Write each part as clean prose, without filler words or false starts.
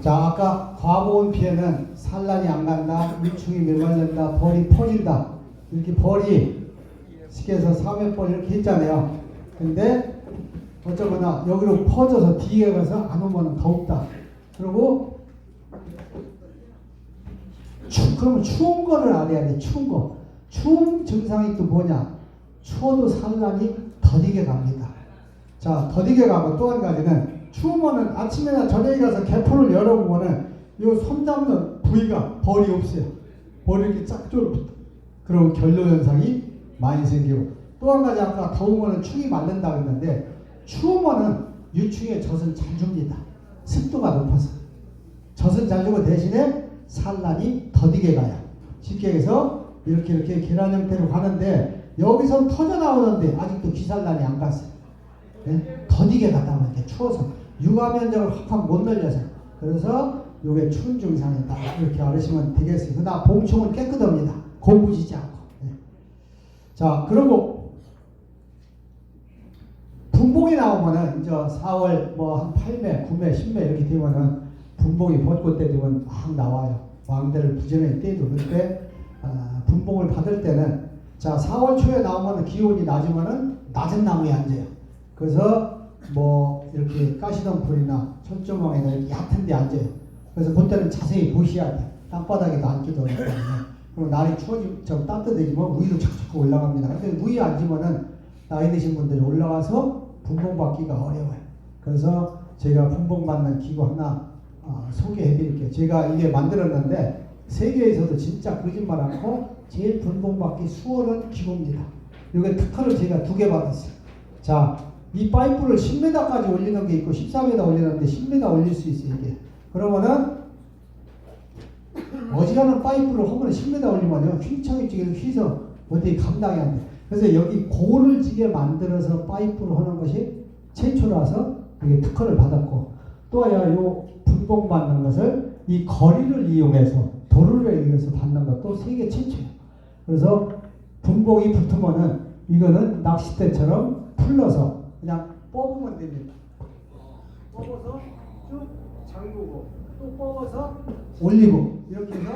자, 아까 과보온 피해는 산란이 안 간다, 유충이 메말른다, 벌이 퍼진다. 이렇게 벌이 식에서 3회벌 이렇게 했잖아요. 근데 어쩌거나 여기로 퍼져서 뒤에 가서 안 오면 더욱다. 그리고 그러면 추운 거를 알아야 돼. 추운 거. 추운 증상이 또 뭐냐? 추워도 산란이 더디게 갑니다. 자, 더디게 가고 또 한 가지는 추우면은 아침이나 저녁에 가서 개포를 열어보면은 이 손 잡는 부위가 벌이 없어요. 벌이 이렇게 쫙 졸라붙어. 그럼 결로 현상이 많이 생기고 또 한 가지 아까 더우면은 축이 마른다 그랬는데 추우면은 유충의 젖은 잘 줍니다. 습도가 높아서 젖은 잘 주고 대신에 산란이 더디게 가요. 쉽게 해서 이렇게 계란 형태로 가는데 여기서 터져 나오는데 아직도 기산란이 안 갔어요. 네? 더디게 갔다 이렇게 추워서 육아 면적을 확 못 늘려서 그래서 이게 추운 증상이다 이렇게 알으시면 되겠어요. 그러나 봉충은 깨끗합니다. 고무지지 않고. 네. 자, 그리고 분봉이 나오면은 이제 4월 뭐 한 8매, 9매, 10매 이렇게 되면은 분봉이 벚꽃 때 되면 막 나와요. 왕대를 부정의 때도 그때 분봉을 받을 때는 자 4월 초에 나오면은 기온이 낮으면은 낮은 나무에 앉아요. 그래서 뭐 이렇게 가시덤불이나 철조망이나 이렇게 얕은 데 앉아요. 그래서 그때는 자세히 보셔야 돼. 땅바닥에도 앉기도 하기 때문에. 그리고 날이 추워지면 좀 따뜻해지면 위로 착착 올라갑니다. 근데 위에 앉으면은 나이 드신 분들이 올라가서 분봉 받기가 어려워요. 그래서 제가 분봉 받는 기구 하나 소개해 드릴게요. 제가 이게 만들었는데 세계에서도 진짜 거짓말 않고 제일 분봉 받기 수월한 기구입니다. 이게 특허를 제가 2개 받았어요. 자, 이 파이프를 10m까지 올리는 게 있고 14m 올리는데 10m 올릴 수 있어요. 이게. 그러면은 어지간한 파이프를 하면 10m 올리면요 휘청휘청 휘서 어떻게 감당이 안 돼. 그래서 여기 고를 지게 만들어서 파이프로 하는 것이 최초라서 이게 특허를 받았고 또야 요 분봉 받는 것을 이 거리를 이용해서 도르를 이용해서 받는 것도 세계 최초예요. 그래서 분봉이 붙으면은 이거는 낚싯대처럼 풀러서 그냥 뽑으면 됩니다. 뽑아서 쭉 잠그고 또 뽑아서 올리고 이렇게 해서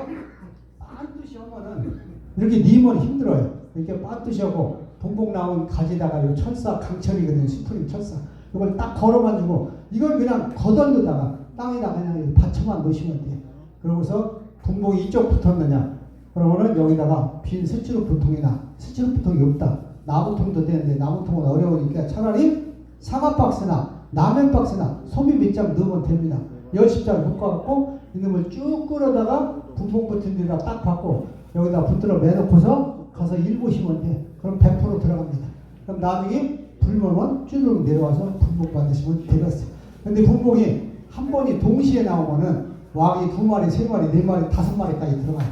반드시 하면은 이렇게 니면 힘들어요. 이렇게 반드시 하고 분봉 나온 가지다가 요 철사 강철이거든요. 스프링 철사 이걸 딱 걸어만 주고 이걸 그냥 거덜르다가 땅에다 그냥 받쳐만 놓으시면 돼요. 그러고서 분봉이 이쪽 붙었느냐 그러면은 여기다가 빈 스티로폼통이나 스티로폼통이 없다. 나무통도 되는데 나무통은 어려우니까 차라리 사과박스나 라면박스나 소미 몇 장 넣으면 됩니다. 10장 묶어갖고 이놈을 쭉 끌어다가 분봉 붙은 데다 딱 받고 여기다 붙들어 매놓고서 가서 일 보시면 돼. 그럼 100% 들어갑니다. 그럼 나중에 불면은 쭈르륵 내려와서 분봉 받으시면 되겠어요. 근데 분봉이 한 번이 동시에 나오면은 왕이 2마리, 3마리, 4마리, 5마리까지 들어가요.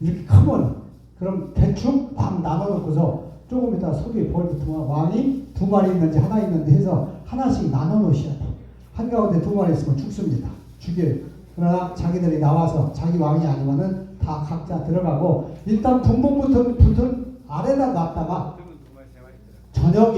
이렇게 크면 그럼 대충 막 나눠놓고서 조금 이따 속에 벌 붙으면 왕이 2마리 있는지 하나 있는지 해서 하나씩 나눠 놓으셔야 돼요. 한가운데 2마리 있으면 죽습니다. 죽여요. 그러나 자기들이 나와서 자기 왕이 아니면은 다 각자 들어가고 일단 분봉 붙은 아래다 놨다가 저녁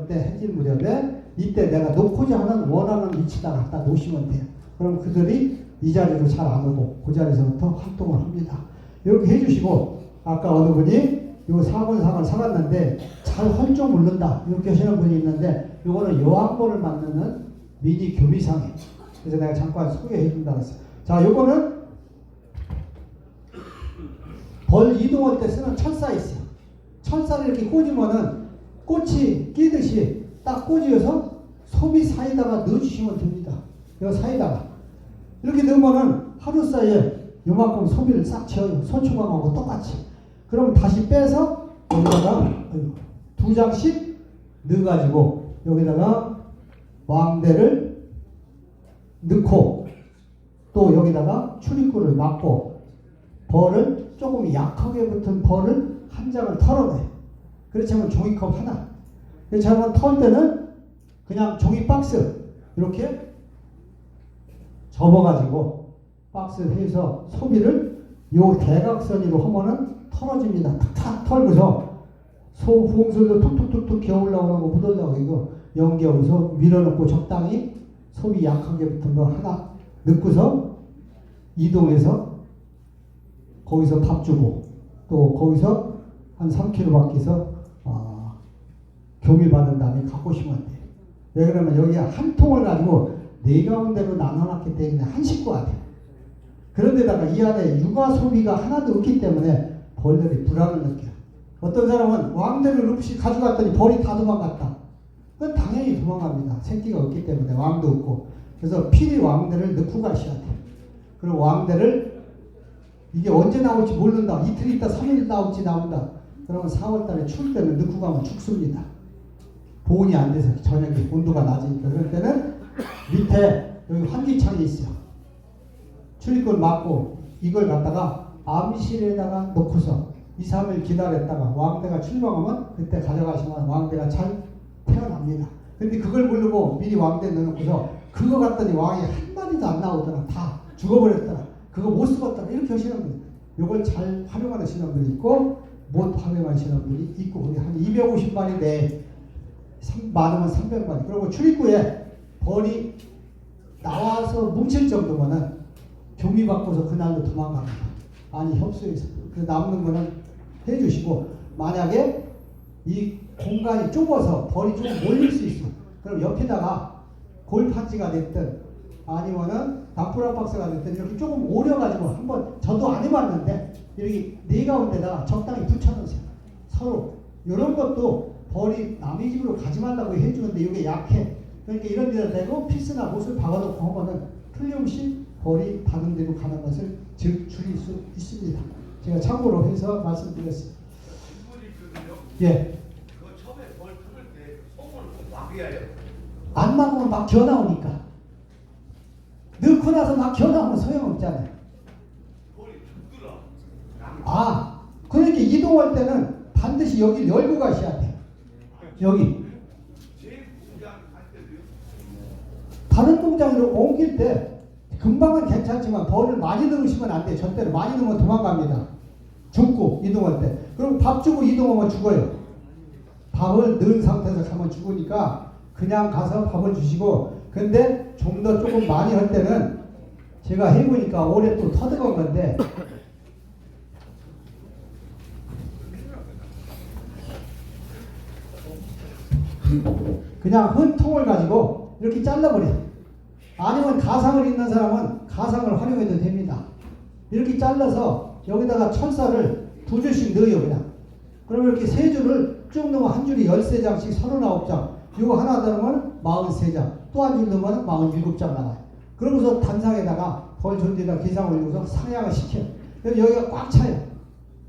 때 해질 무렵에 이때 내가 놓고자 하는 원하는 위치다 갖다 놓으시면 돼요. 그럼 그들이 이 자리로 잘 안 오고 그 자리에서부터 활동을 합니다. 이렇게 해주시고 아까 어느 분이 요 사본상을 사갔는데 잘 헐좀 오른다 이렇게 하시는 분이 있는데 요거는 여왕벌을 만드는 미니 교미상이에요. 그래서 내가 잠깐 소개해 준다 그랬어요. 자, 요거는 벌 이동할 때 쓰는 철사 있어요. 철사를 이렇게 꽂으면은 꽃이 끼듯이 딱 꽂으셔서 소비 사이다가 넣어주시면 됩니다. 요 사이다가 이렇게 넣으면은 하루 사이에 요만큼 소비를 싹 채워요. 소추감하고 똑같이. 그럼 다시 빼서 여기다가 2장씩 넣어가지고 여기다가 왕대를 넣고 또 여기다가 출입구를 막고 벌을 조금 약하게 붙은 벌을 한 장을 털어내요. 그렇지 않으면 종이컵 하나. 그렇지 않으면 털 때는 그냥 종이 박스 이렇게 접어가지고 박스 해서 소비를 요 대각선으로 하면은 털어집니다. 탁탁 털고서 소홍수도 툭툭툭툭 기어 올라오는 거 묻어나고 이거 연기하고서 밀어넣고 적당히 소비 약하게 붙은 거 하나 넣고서 이동해서 거기서 밥 주고 또 거기서 한 3km 밖에서 교미 받은 다음에 갖고 오시면 돼요. 왜 그러면 여기 한 통을 가지고 네 가운데로 나눠놨기 때문에 한 식구가 돼요. 그런데다가 이 안에 육아 소비가 하나도 없기 때문에 벌들이 불안을 느껴요. 어떤 사람은 왕대를 없이 가져갔더니 벌이 다 도망갔다. 그건 당연히 도망갑니다. 새끼가 없기 때문에 왕도 없고. 그래서 필히 왕대를 넣고 가셔야 돼요. 그리고 왕대를 이게 언제 나올지 모른다. 이틀 있다 3일 나올지 나온다. 그러면 4월 달에 추울 때는 넣고 가면 죽습니다. 보온이 안 돼서 저녁에 온도가 낮으니까. 그럴 때는 밑에 여기 환기창이 있어요. 출입구를 막고 이걸 갖다가 암실에다가 놓고서 2, 3일 기다렸다가 왕대가 출범하면 그때 가져가시면 왕대가 잘 태어납니다. 근데 그걸 모르고 미리 왕대 넣어놓고서 그거 갔더니 왕이 한 마리도 안 나오더라. 다 죽어버렸더라. 그거 못 쓰겠더라. 이렇게 하시는 분이 이걸 잘 활용하시는 분이 있고 못 활용하시는 분이 있고 우리 한 250마리 내에 많으면 300마리. 그리고 출입구에 벌이 나와서 뭉칠 정도면은 교미 받고서 그날로 도망갑니다. 아니 협소해서 그 남는 거는 해주시고 만약에 이 공간이 좁아서 벌이 좀 몰릴 수 있어. 그럼 옆에다가 골판지가 됐든 아니면은 담프라 박스가 됐든 이렇게 조금 오려가지고 한번 저도 안 해봤는데 이렇게 네 가운데다가 적당히 붙여놓으세요. 서로 이런 것도 벌이 남의 집으로 가지 말라고 해주는데 이게 약해. 그러니까 이런 데다 대고 피스나 못을 박아놓고 하면은 틀림없이 벌이 다른 데로 가는 것을 줄일 수 있습니다. 제가 참고로 해서 말씀드렸습니다. 예. 그거 처음에 벌 뜯을 때 소금을 꼭 막아야 해요. 안 막으면 막 기어나오니까. 넣고 나서 막 기어나오면 소용없잖아요. 벌이 죽더라. 아, 그러니까 이동할 때는 반드시 여기를 열고 가셔야 돼요. 여기. 제일 공장 갈 때도요. 다른 공장으로 옮길 때 금방은 괜찮지만 벌을 많이 넣으시면 안 돼요. 절대로 많이 넣으면 도망갑니다. 죽고 이동할 때. 그럼 밥 주고 이동하면 죽어요. 밥을 넣은 상태에서 가면 죽으니까 그냥 가서 밥을 주시고 근데 좀 더 조금 많이 할 때는 제가 해보니까 올해 또 터득한 건데 그냥 한 통을 가지고 이렇게 잘라버려요. 아니면 가상을 있는 사람은 가상을 활용해도 됩니다. 이렇게 잘라서 여기다가 철사를 2줄씩 넣어요. 그냥. 그러면 이렇게 3줄을 쭉 넣으면 한 줄이 13장씩 39장. 이거 하나 더 넣으면 43장. 또 한 줄 넣으면 47장 나와요. 그러고서 단상에다가 벌 존재에다 기상 올리고서 상향을 시켜요. 그럼 여기가 꽉 차요.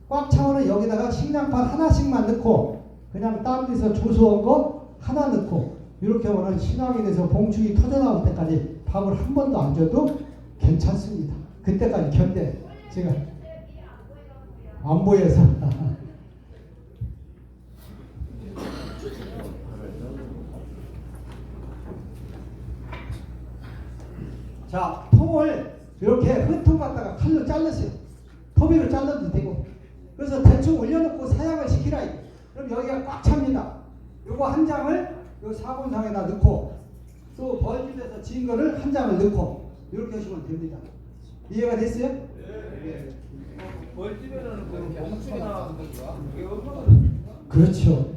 꽉 차면 여기다가 식량판 하나씩만 넣고 그냥 딴 데서 조소한 거 하나 넣고 이렇게 하면 신앙이 돼서 봉충이 터져나올 때까지 밥을 한 번도 안 줘도 괜찮습니다. 그때까지 견뎌. 제가 안 보여서. 자, 통을 이렇게 흩통 갖다가 칼로 잘랐어요. 토비로 잘라도 되고. 그래서 대충 올려놓고 사양을 시키라. 그럼 여기가 꽉 찹니다. 요거 한 장을 요 사본상에다 넣고 또 벌집에서 진 거를 한 장을 넣고 이렇게 하시면 됩니다. 이해가 됐어요? 네. 벌집에는 그 봉충이나 그렇죠.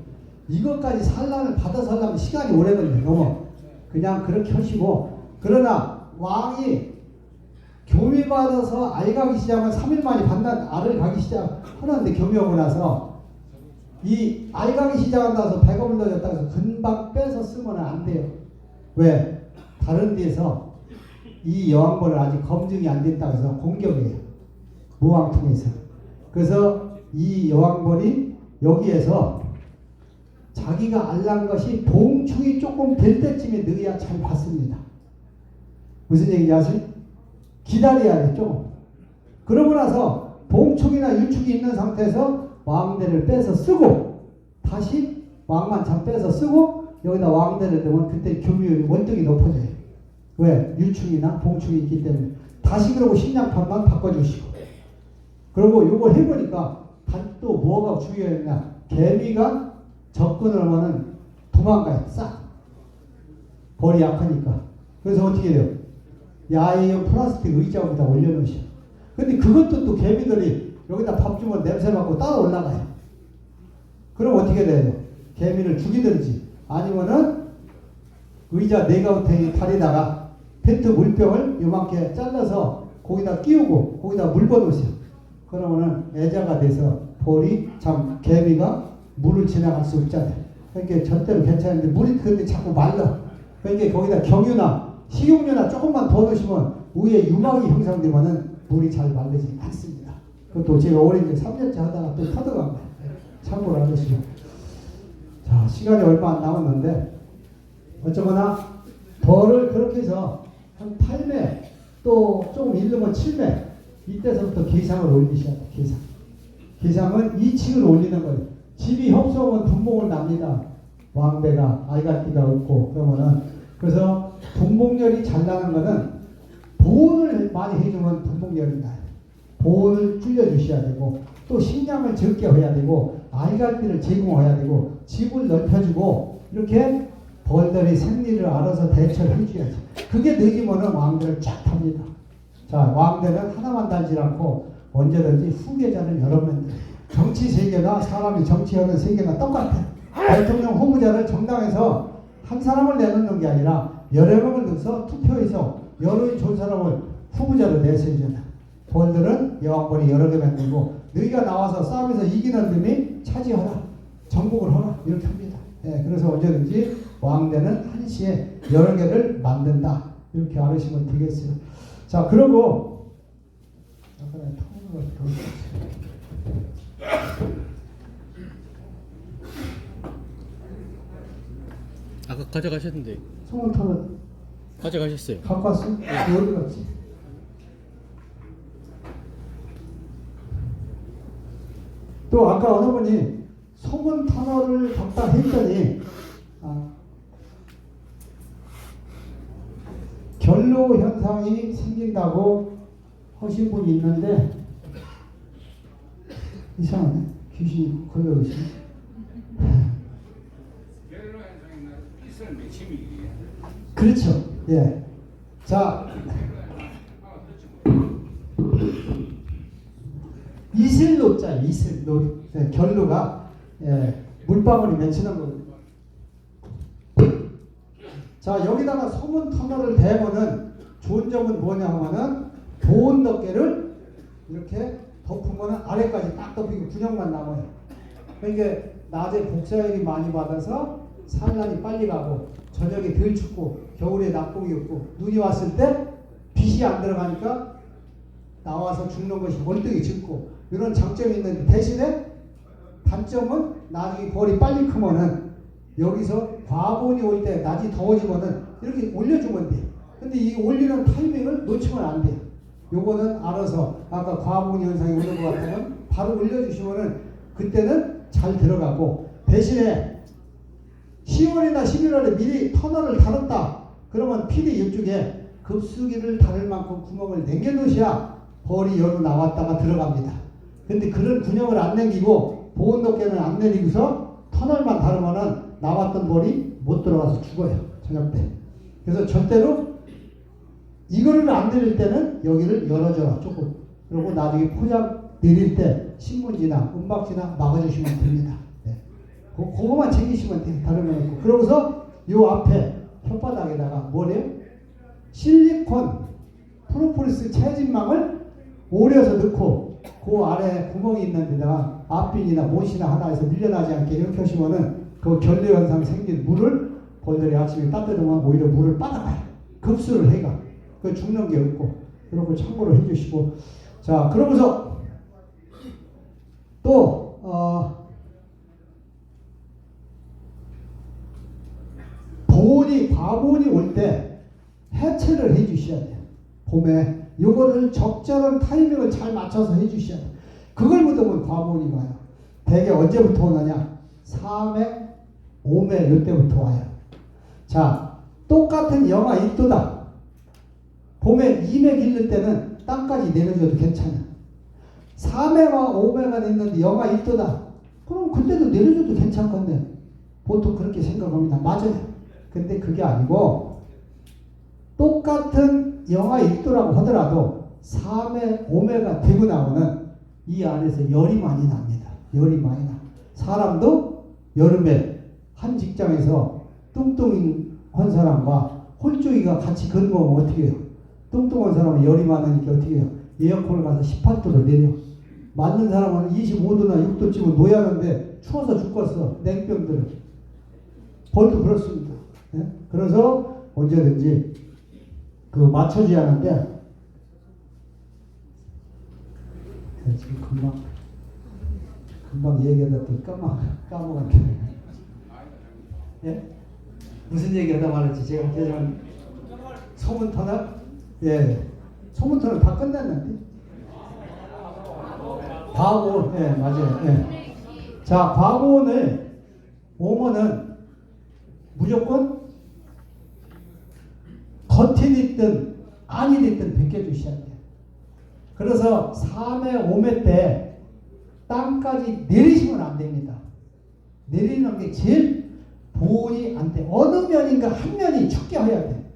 이것까지 산란을 받아서 하려면 시간이 오래 걸려요. 너무 그냥 그렇게 하시고 그러나 왕이 교미 받아서 알 가기 시작하면 3일 만에 반난 알을 가기 시작하는데 교미하고 나서 이 알 가기 시작한다 해서 배가 불러졌다 해서 금방 빼서 쓰면 안 돼요. 왜? 다른 데서 이 여왕벌을 아직 검증이 안 됐다고 해서 공격해요. 무왕통에서. 그래서 이 여왕벌이 여기에서 자기가 알란 것이 봉충이 조금 될 때쯤에 넣어야 잘 받습니다. 무슨 얘기인지 아세요? 기다려야 되죠. 그러고 나서 봉충이나 유축이 있는 상태에서 왕대를 빼서 쓰고 다시 왕만찬 빼서 쓰고 여기다 왕대를 넣으면 그때 교미율이 원등이 높아져요. 왜? 유충이나 봉충이 있기 때문에. 다시 그러고 식량판만 바꿔주시고. 그리고 이걸 해보니까 또 뭐가 중요했냐. 개미가 접근을 하면은 도망가요. 싹. 벌이 약하니까. 그래서 어떻게 돼요? 야외용 플라스틱 의자 위에다 올려놓으셔. 근데 그것도 또 개미들이 여기다 밥 주면 냄새 맡고 따라 올라가요. 그럼 어떻게 돼요? 개미를 죽이든지 아니면은 의자 네가우탱이 다리다가 페트 물병을 요만큼 잘라서 거기다 끼우고 거기다 물 버놓으세요. 그러면은 애자가 돼서 벌이 참 개미가 물을 지나갈 수 없잖아요. 그러니까 절대로 괜찮은데 물이 근데 자꾸 말라. 그러니까 거기다 경유나 식용유나 조금만 더 넣으시면 위에 유막이 형성되면은 물이 잘 마르지 않습니다. 그것도 제가 올해 이제 3년째 하다가 또 터득한 거예요. 참고로 하시죠. 자, 시간이 얼마 안 남았는데 어쩌거나 벌을 그렇게 해서 한 8매 또 조금 잃으면 7매 이때서부터 게상을 올리셔야 돼요. 게상. 게상은 2층을 올리는 거예요. 집이 협소하면 분봉을 납니다. 왕배가 알갈기가 없고 그러면은 그래서 분봉열이 잘 나는 거는 보온을 많이 해주면 분봉열이 나요. 보온을 줄여주셔야 되고 또 식량을 적게 해야 되고 알갈기를 제공해야 되고 집을 넓혀주고 이렇게 벌들이 생리를 알아서 대처를 해줘야지. 그게 늦으면은 왕대를 쫙 탑니다. 자, 왕대는 하나만 달지 않고 언제든지 후계자를 여러 명 정치 세계나 사람이 정치하는 세계가 똑같아. 대통령 후보자를 정당에서 한 사람을 내놓는 게 아니라 여러 명을 넣어서 투표해서 여론이 좋은 사람을 후보자로 내세우잖아. 벌들은 여왕벌이 여러 개 만들고 너희가 나와서 싸움에서 이기는 놈이 차지하라. 정복을 하라. 이렇게 합니다. 예, 그래서 언제든지 왕대는 한시에 여러 개를 만든다. 이렇게 알으시면 되겠어요. 자, 그리고 약간의 통으로 아까 가져가셨는데. 손을 털어 가져가셨어요. 갖고 왔어? 어디 갔지? 또 아까 어느 분이 소문 터널을 덮다 했더니 결로 현상이 생긴다고 하신 분이 있는데 이상하네. 귀신이 걸려오시네. 결로 현상이나 빛을 맺힘이 그렇죠. 예. 자, 이슬로자, 이슬로. 예, 결로가 예, 물방울이 맺히는 거거든요. 자, 여기다가 소문 터널을 대면은 좋은 점은 뭐냐 하면은 보온 덮개를 이렇게 덮으면 아래까지 딱 덮이고 분영만 남아요. 그러니까 낮에 복사열이 많이 받아서 산란이 빨리 가고 저녁에 덜 춥고 겨울에 낙폭이 없고 눈이 왔을 때 빛이 안 들어가니까 나와서 죽는 것이 월등히 적고 이런 장점이 있는데 대신에 단점은 나중에 벌이 빨리 크면은 여기서 과본이 올 때 낮이 더워지면은 이렇게 올려주면 돼요. 근데 이 올리는 타이밍을 놓치면 안 돼요. 요거는 알아서 아까 과본 현상이 오는 것 같으면 바로 올려주시면은 그때는 잘 들어가고 대신에 10월이나 11월에 미리 터널을 달았다. 그러면 필히 이쪽에 급수기를 달을 만큼 구멍을 남겨놓으셔야 벌이 열로 나왔다가 들어갑니다. 근데 그런 군형을 안 남기고 보온 덮개는 안 내리고서 터널만 다르면은 나왔던 벌이 못 들어가서 죽어요. 저녁 때. 그래서 절대로 이거를 안 내릴 때는 여기를 열어줘라 조금. 그리고 나중에 포장 내릴 때 신문지나 은박지나 막아주시면 됩니다. 네. 그거만 챙기시면 돼요. 다른 건 없고. 그러고서 요 앞에 혓바닥에다가 뭐래요? 실리콘 프로폴리스 체진망을 오려서 넣고 그 아래 구멍이 있는 데다가 앞빈이나 못이나 하나에서 밀려나지 않게 이렇게 하시면은 그 결례 현상 생긴 물을 벌들이 아침에 따뜻하면 오히려 물을 빠다가요. 급수를 해가. 그 죽는 게 없고. 그런 걸 참고로 해주시고. 자, 그러면서 또 보온이 과보온이 올 때 해체를 해주셔야 돼요. 봄에 요거를 적절한 타이밍을 잘 맞춰서 해주셔야 돼요. 그걸 묻으면 과보온이 와요. 대개 언제부터 오느냐? 3회, 5회 이때부터 와요. 자, 똑같은 영하 1도다. 봄에 2매 길를 때는 땅까지 내려줘도 괜찮아. 3회와 5회가 됐는데 영하 1도다. 그럼 그때도 내려줘도 괜찮건데 보통 그렇게 생각합니다. 맞아요. 근데 그게 아니고 똑같은 영하 1도라고 하더라도 3회, 5회가 되고 나오는 이 안에서 열이 많이 납니다. 열이 많이 나. 사람도 여름에 한 직장에서 뚱뚱한 사람과 홀쭉이가 같이 근무하면 어떻게 해요? 뚱뚱한 사람은 열이 많으니까 어떻게 해요? 에어컨을 가서 18도로 내려. 맞는 사람은 25도나 6도쯤은 노야는데 추워서 죽겠어. 냉병들은. 벌도 그렇습니다. 예? 그래서 언제든지 그 맞춰줘야 하는데 지금 금방 얘기하다 또 까먹었네. 예? 무슨 얘기하다 말했지? 제가 계속 소문터널? 예. 소문터널 다 끝났는데. 과거원, 예, 맞아요. 예. 자, 과거원을 오면은 무조건 겉이 됐든 안이 됐든 벗겨주셔야 돼요. 그래서 3회, 5회 때 땅까지 내리시면 안 됩니다. 내리는 게 제일 보온이 안 돼. 어느 면인가 한 면이 춥게 해야 돼.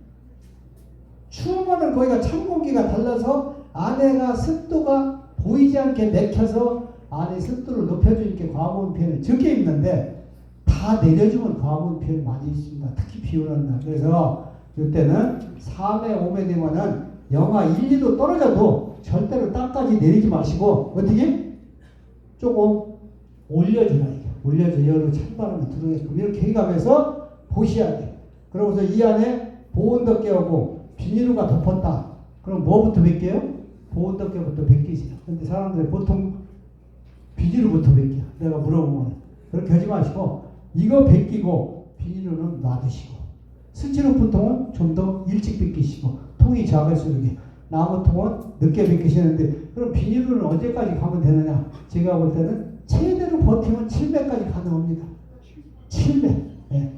추우면은 거기가 찬 공기가 달라서 안에가 습도가 보이지 않게 맥혀서 안에 습도를 높여주니까 과거온 피해를 적게 입는데 다 내려주면 과거온 피해를 많이 있습니다. 특히 비 오는 날. 그래서 이때는 3회, 5회 되면은 영하 1, 2도 떨어져도 절대로 땅까지 내리지 마시고 어떻게? 조금 올려주라. 올려줘. 열로 찬바람이 들어오게끔 이렇게 해가면서 보셔야 돼. 그러고서 이 안에 보온덮개하고 비닐루가 덮었다. 그럼 뭐부터 벗겨요? 보온덮개부터 벗기세요. 근데 사람들이 보통 비닐루부터 벗겨. 내가 물어보면 그렇게 하지 마시고 이거 벗기고 비닐루는 놔두시고 스티로폼통은 좀 더 일찍 벗기시고 통이 작을수록 나무통은 늦게 벗기시는데 그럼 비닐루는 언제까지 가면 되느냐? 제가 볼 때는 최대로 버티면 700까지 가능합니다. 700. 예.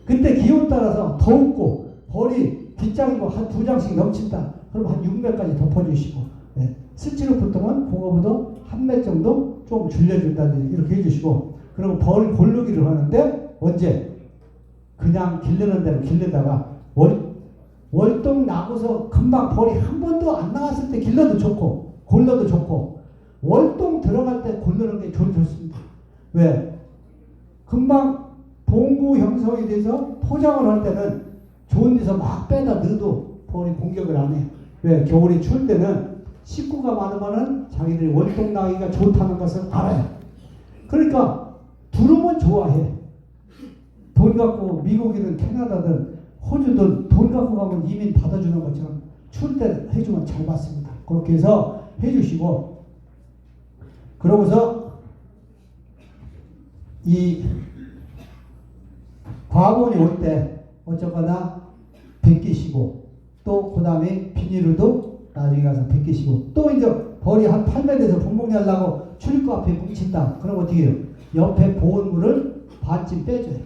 그때 기온 따라서 더웠고 벌이 뒷장이고 한 2장씩 넘친다. 그럼 한 6매까지 덮어주시고 예. 스티로폼통은 그거보다 한 매 정도 좀 줄여준다든지 이렇게 해주시고 그리고 벌 고르기를 하는데 언제? 그냥 기르는 대로 기르다가 월동 나고서 금방 벌이 한 번도 안 나왔을 때 길러도 좋고 골러도 좋고 월동 들어갈 때 고르는 게 좋습니다. 왜? 금방 봉구 형성이 돼서 포장을 할 때는 좋은 데서 막 빼다 넣어도 벌이 공격을 안 해요. 왜? 겨울이 추울 때는 식구가 많으면은 자기들이 월동 나기가 좋다는 것을 알아요. 그러니까 두르면 좋아해. 돈 갖고 미국이든 캐나다든 호주든 돈 갖고 가면 이민 받아주는 것처럼 추울 때 해주면 잘 받습니다. 그렇게 해서 해주시고 그러고서 이 과거원이 올 때 어쩌거나 벗기시고 또 그 다음에 비닐로도 나중에 가서 벗기시고 또 이제 벌이 한 8m에서 분봉 열라고 출입구 앞에 뭉친다. 그럼 어떻게 해요? 옆에 보온물을 반쯤 빼줘요.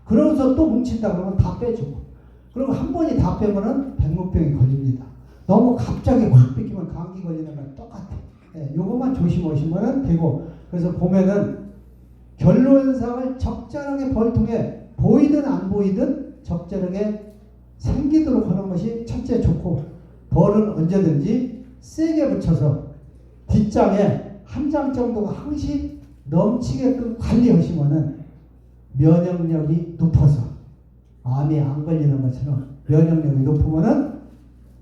그러고서 또 뭉친다 그러면 다 빼주고 그리고 한 번이 다 빼면은 백무병이 걸립니다. 너무 갑자기 확 뺏기면 감기 걸리는 거랑 똑같아. 예, 요것만 조심하시면 되고 그래서 보면은 결로현상을 적절하게 벌통에 보이든 안 보이든 적절하게 생기도록 하는 것이 첫째 좋고 벌은 언제든지 세게 붙여서 뒷장에 한 장 정도가 항시 넘치게끔 관리하시면은 면역력이 높아서 암이 안 걸리는 것처럼 면역력이 높으면은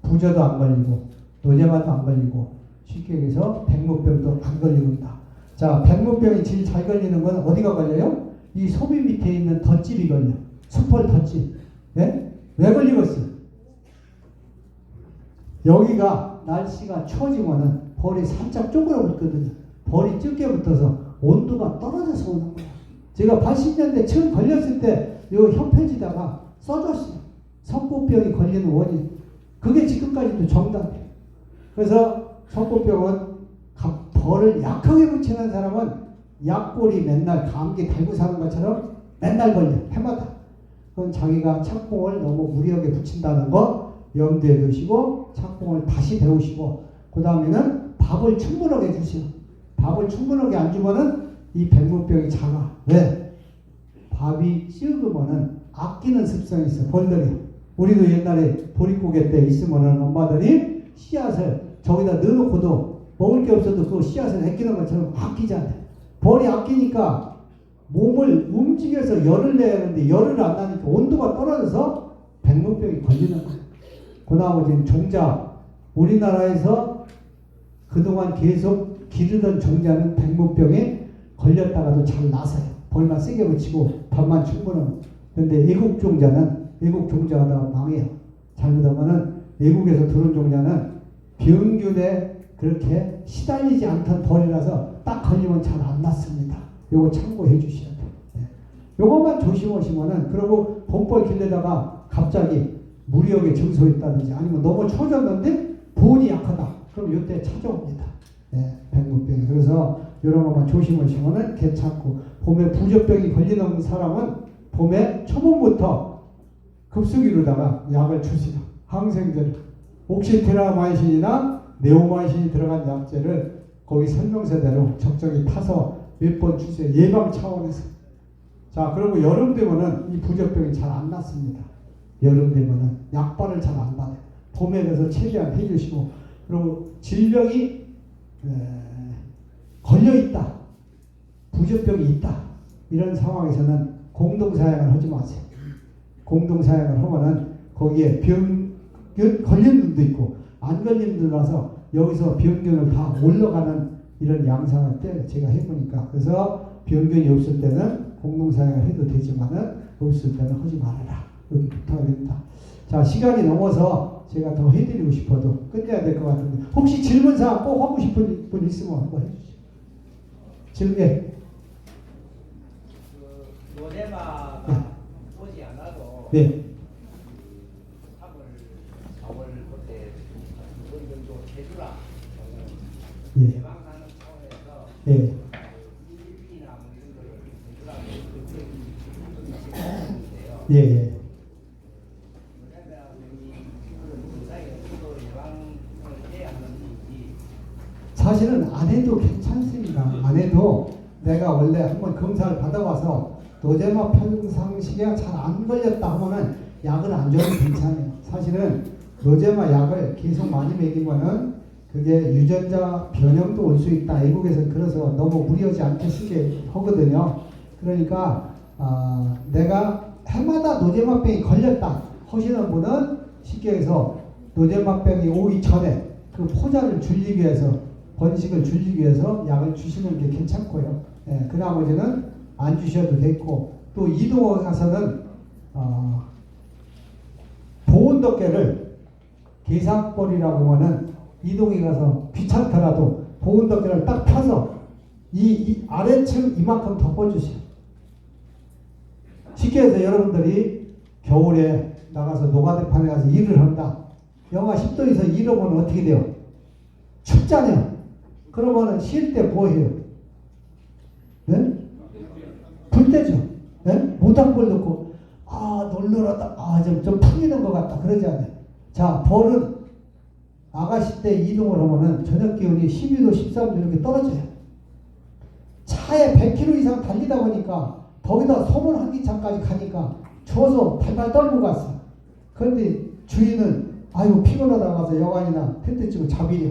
부저도 안 걸리고 노제마도 안 걸리고 쉽게 얘기해서 백무병도 안 걸립니다. 자, 백무병이 제일 잘 걸리는 건 어디가 걸려요? 이 소비 밑에 있는 덧집이 걸려. 수펄 덧집. 예? 왜 걸리겠어요? 여기가 날씨가 추워지면은 벌이 살짝 쪼그라붙거든요. 벌이 좁게 붙어서 온도가 떨어져서 오는 거예요. 제가 80년대 처음 걸렸을 때 요 협회지다가 써줬어요. 석고병이 걸리는 원인. 그게 지금까지도 정답이에요. 그래서 석고병은 벌을 약하게 붙이는 사람은 약골이 맨날 감기 달고 사는 것처럼 맨날 걸려. 해마다. 그건 자기가 착봉을 너무 무리하게 붙인다는 거 염두에 두시고 착봉을 다시 배우시고 그 다음에는 밥을 충분하게 주세요. 밥을 충분하게 안 주면은 이 백무병이 작아. 왜? 밥이 적으면은 아끼는 습성이 있어. 벌들이. 우리도 옛날에 보릿고개 때 있으면은 엄마들이 씨앗을 저기다 넣어놓고도 먹을 게 없어도 그 씨앗을 아끼는 것처럼 아끼잖아요. 벌이 아끼니까 몸을 움직여서 열을 내야 하는데 열을 안 나니까 온도가 떨어져서 백목병이 걸리는 거예요. 그 나머지는 종자, 우리나라에서 그동안 계속 기르던 종자는 백목병에 걸렸다가도 잘 나서요. 벌만 세게 붙이고 밥만 충분하면. 근데 애국 종자는 애국 종자가 다 망해요. 잘못하면은 외국에서 들어온 종자는 병균에 그렇게 시달리지 않던 벌이라서 딱 걸리면 잘 안 낫습니다. 요거 참고해 주셔야 돼요. 네. 요것만 조심하시면은, 그리고 봄벌 길래다가 갑자기 무리역에 증소했다든지 아니면 너무 추워졌는데 보온이 약하다. 그럼 요때 찾아옵니다. 네, 백목병이. 그래서 이런 것만 조심하시면은 괜찮고, 봄에 부적병이 걸리는 사람은 봄에 초봄부터 급수기로다가 약을 주세요. 항생제를. 옥시테라마이신이나 네오마이신이 들어간 약제를 거기 설명서대로 적정히 타서 몇 번 주세요. 예방 차원에서. 자, 그리고 여름 되면은 이 부적병이 잘 안 낫습니다. 여름 되면은 약발을 잘 안 받아요. 봄에 가서 최대한 해주시고, 그리고 질병이 걸려 있다, 부적병이 있다, 이런 상황에서는 공동사양을 하지 마세요. 공동사양을 하면은 거기에 병균 걸린 분도 있고 안 걸린 분들라서 여기서 병균을 다 올라가는 이런 양상을 때 제가 해보니까, 그래서 병균이 없을 때는 공동사양을 해도 되지만은 없을 때는 하지 말아라, 이렇게 부탁드립니다. 자, 시간이 넘어서 제가 더 해드리고 싶어도 끝내야 될 것 같은데, 혹시 질문사항 꼭 하고 싶은 분 있으면 한번 해주시죠. 질문. 예. 그 노래마가 오지 않아도 네. 3월, 4월 그때 어느 정도 제주라 예. 예방하는 차원에서 예. 일이나 뭐 이런 거를 제주라 그런 있는데요. 예. 예. 노래마 병이 그 사이에 서로 예방을 해야 하는지. 사실은 안 해도 괜찮습니다. 안 해도 내가 원래 한번 검사를 받아봐서 노제마 평상시에 잘 안 걸렸다 하면은 약을 안 줘도 괜찮아요. 사실은 노제마 약을 계속 많이 먹이면은 그게 유전자 변형도 올 수 있다. 외국에서는 그래서 너무 무리하지 않게 쓰게 하거든요. 그러니까 내가 해마다 노제마병이 걸렸다 하시는 분은 쉽게 해서 노제마병이 오기 전에 그 포자를 줄이기 위해서, 번식을 줄이기 위해서 약을 주시는 게 괜찮고요. 예, 그 나머지는 안 주셔도 됐고, 또 이동에 가서는 보온덮개를, 계상벌이라고 하면은 이동에 가서 귀찮더라도 보온덮개를 딱 펴서 이 아래층 이만큼 덮어주세요. 쉽게 해서 여러분들이 겨울에 나가서 노가대판에 가서 일을 한다. 영하 10도에서 일하면 어떻게 돼요? 춥잖아요. 그러면은 쉴 때 뭐 해요? 네? 불 때죠. 네? 모닥불 넣고, 놀러라다, 좀 풀리는 것 같다, 그러지 않아요. 자, 벌은 아가씨 때 이동을 하면은 저녁 기온이 12도, 13도 이렇게 떨어져요. 차에 100km 이상 달리다 보니까 거기다 소문 한기차까지 가니까 추워서 발발 떨고 갔어요. 그런데 주인은 아이고 피곤하다 가서 여관이나 텐트 치고 자비려.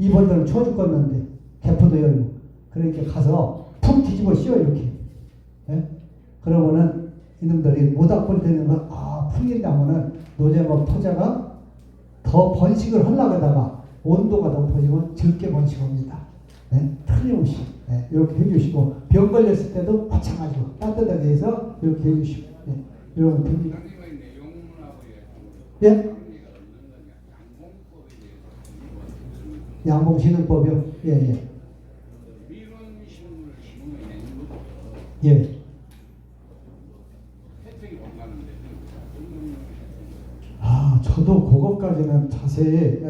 이 벌들은 추워 죽겠는데 개포도 열고, 그러니까 가서 푹 뒤집어 씌워 이렇게. 예? 그러면은 이놈들이 모닥불 되는 걸 풀린다 하면은 노제마 포자가 더 번식을 하려다가 온도가 높아지면 적게 번식합니다. 네? 틀림없이. 네? 이렇게 해주시고, 병 걸렸을 때도 마찬가지로 따뜻하게 해서 이렇게 해주시고. 네? 이러면 됩니다. 예? 양봉신흥법이요? 예, 예. 예. 저도 그것까지는 자세히,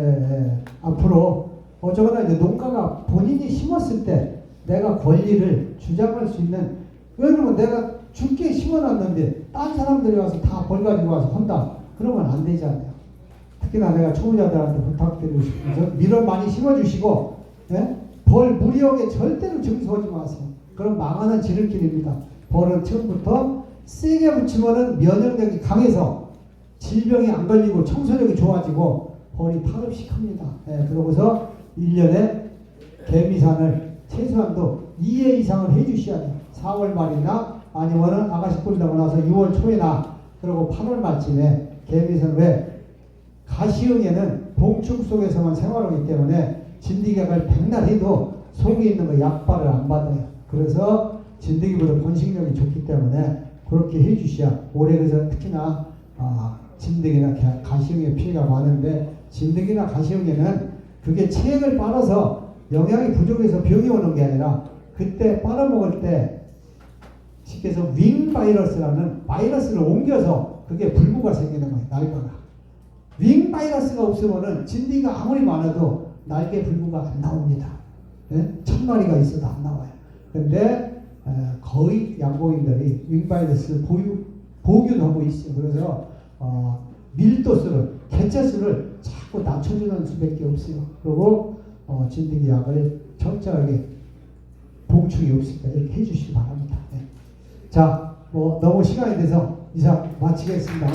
앞으로, 어쩌거나 이제 농가가 본인이 심었을 때 내가 권리를 주장할 수 있는, 왜냐면 내가 죽게 심어놨는데 딴 사람들이 와서 다 벌 가지고 와서 한다. 그러면 안 되잖아요. 특히나 내가 초보자들한테 부탁드리고 싶은 건 밀어 많이 심어주시고, 예? 벌 무리하게 절대로 증소하지 마세요. 그럼 망하는 지름길입니다. 벌은 처음부터 세게 붙이면은 면역력이 강해서 질병이 안 걸리고 청소력이 좋아지고 벌이 8업씩 큽니다. 예, 그러고서 1년에 개미산을 최소한도 2회 이상을 해주셔야 돼요. 4월 말이나 아니면은 아가씨 뿌리다고 나서 6월 초에나 그리고 8월 말쯤에 개미산 왜 가시응에는 봉충 속에서만 생활하기 때문에 진드기가 백날 해도 속에 있는 거 약발을 안 받아요. 그래서 진드기보다 번식력이 좋기 때문에 그렇게 해주셔야 올해 그래서 특히나 진드기나 가시응에 피해가 많은데 진드기나 가시응에는 그게 체액을 빨아서 영양이 부족해서 병이 오는 게 아니라 그때 빨아먹을 때 쉽게 해서 윙 바이러스라는 바이러스를 옮겨서 그게 불구가 생기는 거예요. 날개가. 윙 바이러스가 없으면은 진드기가 아무리 많아도 날개 불구가 안 나옵니다. 예? 1000마리가 있어도 안 나와요. 근데 거의 양봉인들이 윙 바이러스 보균 하고 있어요. 그래서 밀도수를 개체수를 자꾸 낮춰주는 수밖에 없어요. 그리고 진드기 약을 적절하게 봉충이 없을까 이렇게 해주시기 바랍니다. 네. 자, 뭐 너무 시간이 돼서 이상 마치겠습니다.